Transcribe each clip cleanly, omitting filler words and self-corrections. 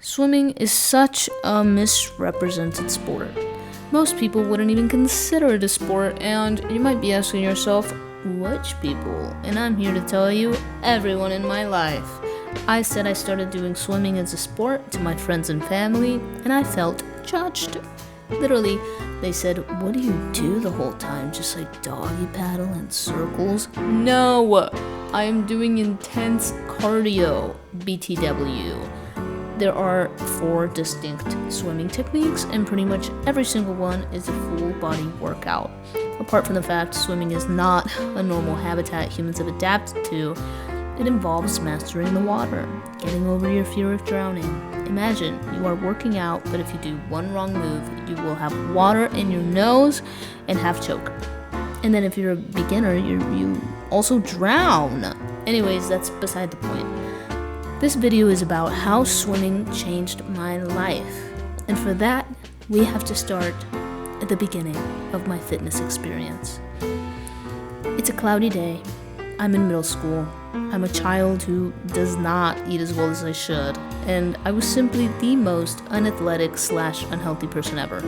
Swimming is such a misrepresented sport. Most people wouldn't even consider it a sport, and you might be asking yourself, which people? And I'm here to tell you, everyone in my life. I said I started doing swimming as a sport to my friends and family, and I felt judged. Literally, they said, "What do you do the whole time? Just like doggy paddle in circles?" No, I am doing intense cardio, BTW. There are 4 distinct swimming techniques, and pretty much every single one is a full body workout. Apart from the fact swimming is not a normal habitat humans have adapted to, it involves mastering the water, getting over your fear of drowning. Imagine you are working out, but if you do one wrong move, you will have water in your nose and have choke. And then if you're a beginner, you also drown. Anyways, that's beside the point. This video is about how swimming changed my life. And for that, we have to start at the beginning of my fitness experience. It's a cloudy day. I'm in middle school. I'm a child who does not eat as well as I should, and I was simply the most unathletic/unhealthy person ever.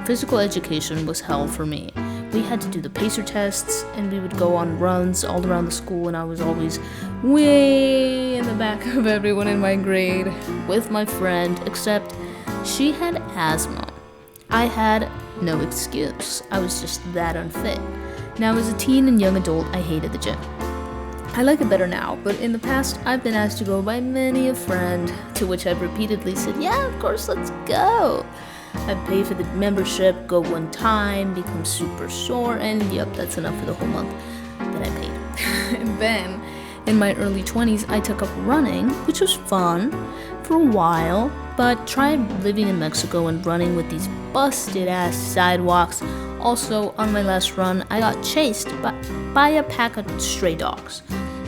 Physical education was hell for me. We had to do the pacer tests, and we would go on runs all around the school, and I was always way in the back of everyone in my grade with my friend, except she had asthma. I had no excuse. I was just that unfit. Now, as a teen and young adult, I hated the gym. I like it better now, but in the past, I've been asked to go by many a friend, to which I've repeatedly said, "Yeah, of course, let's go." I pay for the membership, go one time, become super sore, and yep, that's enough for the whole month that I paid. And then, in my early 20s, I took up running, which was fun for a while, but tried living in Mexico and running with these busted-ass sidewalks. Also, on my last run, I got chased by a pack of stray dogs,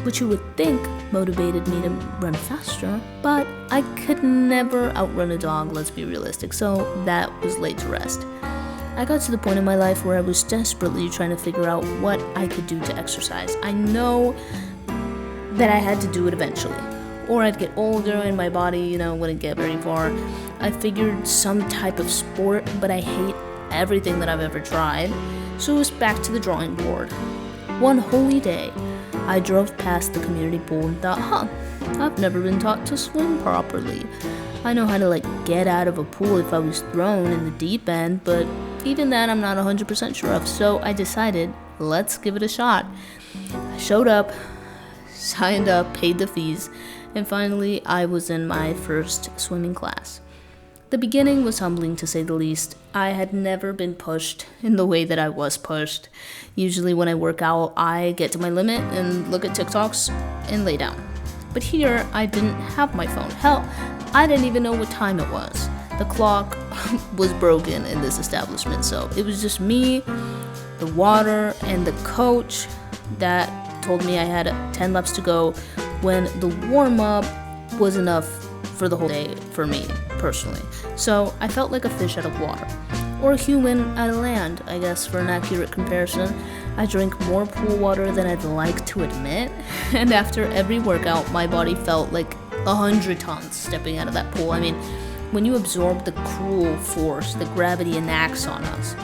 which you would think motivated me to run faster, but I could never outrun a dog, let's be realistic, so that was laid to rest. I got to the point in my life where I was desperately trying to figure out what I could do to exercise. I know that I had to do it eventually, or I'd get older and my body, wouldn't get very far. I figured some type of sport, but I hate everything that I've ever tried, so it was back to the drawing board. One holy day, I drove past the community pool and thought, I've never been taught to swim properly. I know how to get out of a pool if I was thrown in the deep end, but even that I'm not 100% sure of, so I decided, let's give it a shot. I showed up, signed up, paid the fees, and finally I was in my first swimming class. The beginning was humbling, to say the least. I had never been pushed in the way that I was pushed. Usually when I work out, I get to my limit and look at TikToks and lay down. But here, I didn't have my phone. Hell, I didn't even know what time it was. The clock was broken in this establishment, so it was just me, the water, and the coach that told me I had 10 laps to go, when the warm-up was enough for the whole day for me, personally. So I felt like a fish out of water, or a human out of land, I guess, for an accurate comparison. I drank more pool water than I'd like to admit, and after every workout, my body felt like 100 tons stepping out of that pool. I mean, when you absorb the cruel force that gravity enacts on us,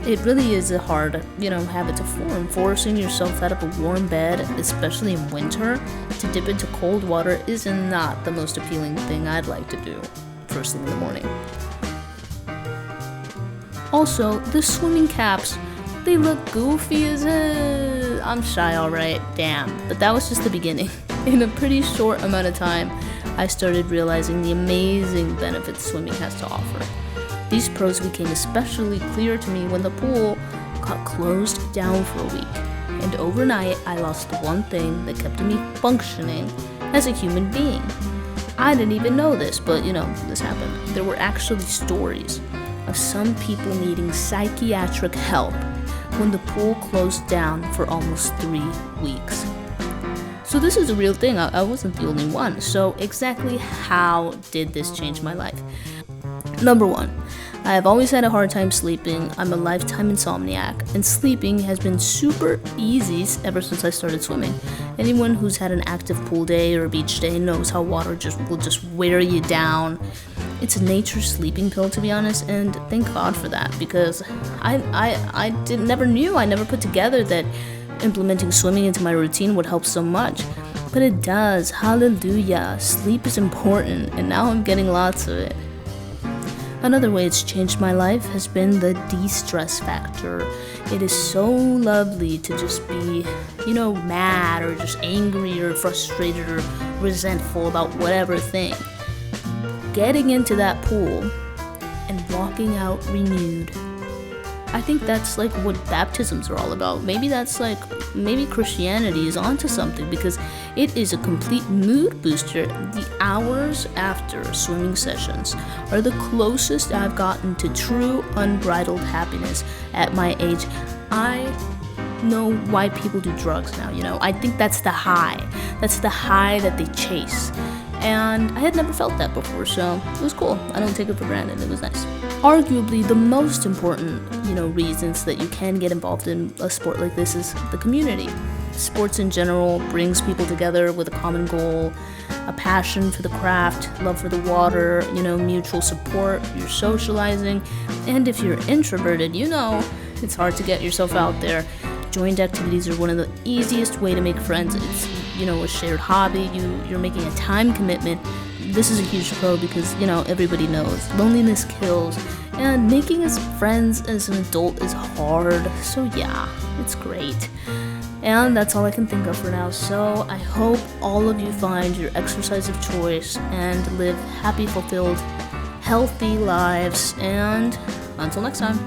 it really is a hard, habit to form. Forcing yourself out of a warm bed, especially in winter, to dip into cold water is not the most appealing thing I'd like to do first thing in the morning. Also, the swimming caps, they look goofy as hell. I'm shy, alright, damn. But that was just the beginning. In a pretty short amount of time, I started realizing the amazing benefits swimming has to offer. These pros became especially clear to me when the pool got closed down for a week. And overnight, I lost the one thing that kept me functioning as a human being. I didn't even know this, but this happened. There were actually stories of some people needing psychiatric help when the pool closed down for almost 3 weeks. So this is a real thing. I wasn't the only one. So exactly how did this change my life? Number 1, I have always had a hard time sleeping. I'm a lifetime insomniac, and sleeping has been super easy ever since I started swimming. Anyone who's had an active pool day or a beach day knows how water will just wear you down. It's nature's sleeping pill, to be honest, and thank God for that, because I never put together that implementing swimming into my routine would help so much. But it does. Hallelujah. Sleep is important, and now I'm getting lots of it. Another way it's changed my life has been the de-stress factor. It is so lovely to just be, mad or just angry or frustrated or resentful about whatever thing. Getting into that pool and walking out renewed. I think that's like what baptisms are all about. Maybe Christianity is onto something, because it is a complete mood booster. The hours after swimming sessions are the closest I've gotten to true unbridled happiness at my age. I know why people do drugs now, I think that's the high. That's the high that they chase. And I had never felt that before, so it was cool. I don't take it for granted. It was nice. Arguably, the most important, reasons that you can get involved in a sport like this is the community. Sports in general brings people together with a common goal, a passion for the craft, love for the water, mutual support, you're socializing. And if you're introverted, it's hard to get yourself out there. Joint activities are one of the easiest way to make friends. It's, a shared hobby. You're making a time commitment. This is a huge pro because, everybody knows loneliness kills, and making as friends as an adult is hard. So yeah, it's great. And that's all I can think of for now. So I hope all of you find your exercise of choice and live happy, fulfilled, healthy lives. And until next time.